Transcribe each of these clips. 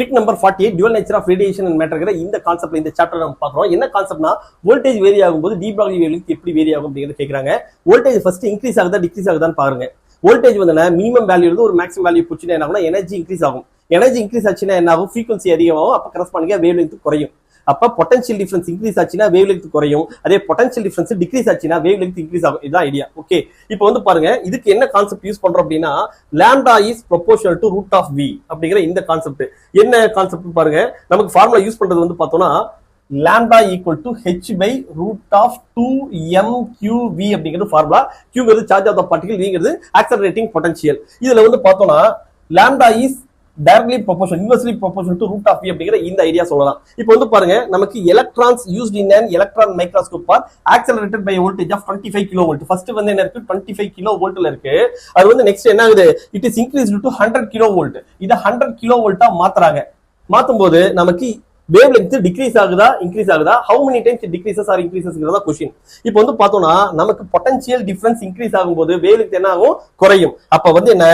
Trick number 48 dual nature of radiation and matter இந்த கான்செப்ட்ல இந்த சாப்டர் நம்ம பார்க்கறோம். என்ன கான்செப்ட்னா வோல்டேஜ் வேரி ஆகும்போது டி ப்ராக்லி வேவ்லெங்த் எப்படி வேரி ஆகும் அப்படிங்கறது கேக்குறாங்க. வோல்டேஜ் ஃபர்ஸ்ட் இன்கிரீஸ் ஆகுதா டிக்ரீஸ் ஆகுதான்னு பாருங்க. வோல்டேஜ் வந்து மினிமம் வேல்யூ இருந்து ஒரு மேக்ஸிமம் வேல்யூ போச்சுன்னா என்ன ஆகும்னா எனர்ஜி இன்கிரீஸ் ஆகும். எனர்ஜி இன்கிரீஸ் ஆச்சுன்னா என்ன ஆகும்? ஃப்ரீக்வன்சி அதிகமாகும். அப்ப கரஸ்பாண்டிங்கா வேவ்லெங்த் குறையும். அப்ப பொட்டன்ஷியல் டிஃபரன்ஸ் இன்க்ரீஸ் ஆச்சுன்னா வேவ்லெங்த் குறையும். அதே பொட்டன்ஷியல் டிஃபரன்ஸ் டிக்ரீஸ் ஆச்சுன்னா வேவ்லெங்த் இன்க்ரீஸ் ஆகும். இதுதான் ஐடியா. ஓகே, இப்போ வந்து பாருங்க, இதுக்கு என்ன கான்செப்ட் யூஸ் பண்றோம் அப்படின்னா lambda is proportional to root of V அப்படிங்கிற இந்த கான்செப்ட். என்ன கான்செப்ட் பாருங்க, நமக்கு ஃபார்முலா யூஸ் பண்றது வந்து பார்த்தோம்னா lambda equal to h by root of 2mqv அப்படிங்கிறது ஃபார்முலா. qங்கிறது சார்ஜ் ஆஃப் தி பார்ட்டிகிள், vங்கிறது ஆக்சலரேட்டிங் பொட்டன்ஷியல். இதுல வந்து பார்த்தோம்னா lambda is directly proportional, inversely proportional to root of v அப்படிங்கிற இந்த ஐடியா சொல்லலாம். இப்போ வந்து பாருங்க, நமக்கு electrons used in an electron microscope are accelerated by a voltage of 25 kilovolt. First வந்து என்ன இருக்கு? 25 kilovoltல இருக்கு. அது வந்து நெக்ஸ்ட் என்ன ஆகுது? It is increased to 100 kilovolt. இத 100 kilovoltா மாத்துறாங்க. மாத்தும்போது நமக்கு வேவ் லெங்த் டிக்ரீஸ் ஆகுதா இன்க்ரீஸ் ஆகுதா? How many times decreases or இன்க்ரீசஸ்ங்கிறதா क्वेश्चन. இப்போ வந்து பார்த்தோம்னா நமக்கு பொட்டன்ஷியல் டிஃபரன்ஸ் இன்க்ரீஸ் ஆகும்போது வேவ் லெங்த் என்ன ஆகும்? குறையும். அப்ப வந்து என்ன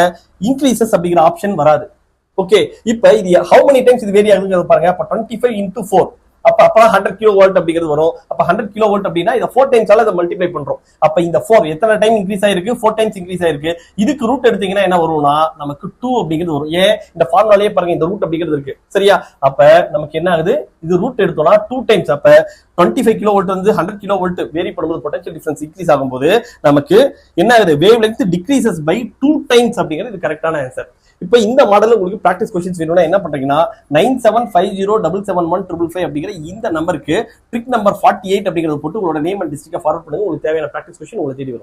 இன்க்ரீசஸ் அப்படிங்கிற ஆப்ஷன் வராது. ஓகே, இப்போ இது ஹவு மெனி டைம்ஸ் இது வேரி ஆகுதுங்கிறது பாருங்க. அப்ப 25 into 4 அப்ப 100 கிலோவோல்ட் அப்படிங்கிறது வரும். அப்ப 100 கிலோவோல்ட் அப்படின்னா இத 4 டைம்ஸால இத மல்டிப்ளை பண்றோம். அப்ப இந்த 4 எத்தனை டைம் இன்க்ரீஸ் ஆயிருக்கு? 4 டைம்ஸ் இன்க்ரீஸ் ஆயிருக்கு. இதுக்கு ரூட் எடுத்தீங்கன்னா என்ன வரும்னா நமக்கு 2 அப்படிங்கிறது வரும். ஏன்? இந்த ஃபார்முலாலயே பாருங்க, இந்த ரூட் அப்படிங்கிறது இருக்கு. சரியா? அப்ப நமக்கு என்ன ஆகுது? இது ரூட் எடுத்தோம்னா 2 டைம்ஸ். அப்ப 25 கிலோவோல்ட் வந்து 100 கிலோவோல்ட் வேரி பண்ணும்போது பொட்டன்ஷியல் டிஃபரன்ஸ் இன்க்ரீஸ் ஆகும்போது நமக்கு என்ன ஆகுது? Wavelength decreases by 2 times அப்படிங்கிறது இது கரெக்டான ஆன்சர். இப்போ இந்த மாடல்ல உங்களுக்கு பிராக்டிஸ் क्वेश्चंस வேணும்னா என்ன பண்றீங்கன்னா 9750771555 அப்படிங்கிற இந்த நம்பருக்கு ட்ரிக் நம்பர் 48 அப்படிங்கறத போட்டு உங்களோட நேம் அண்ட் டிஸ்ட்ரிக்ட ஃபார்வர்ட் பண்ணுங்க. உங்களுக்கு தேவையான பிராக்டிஸ் क्वेश्चन உங்களுக்கு தேடி வரும்.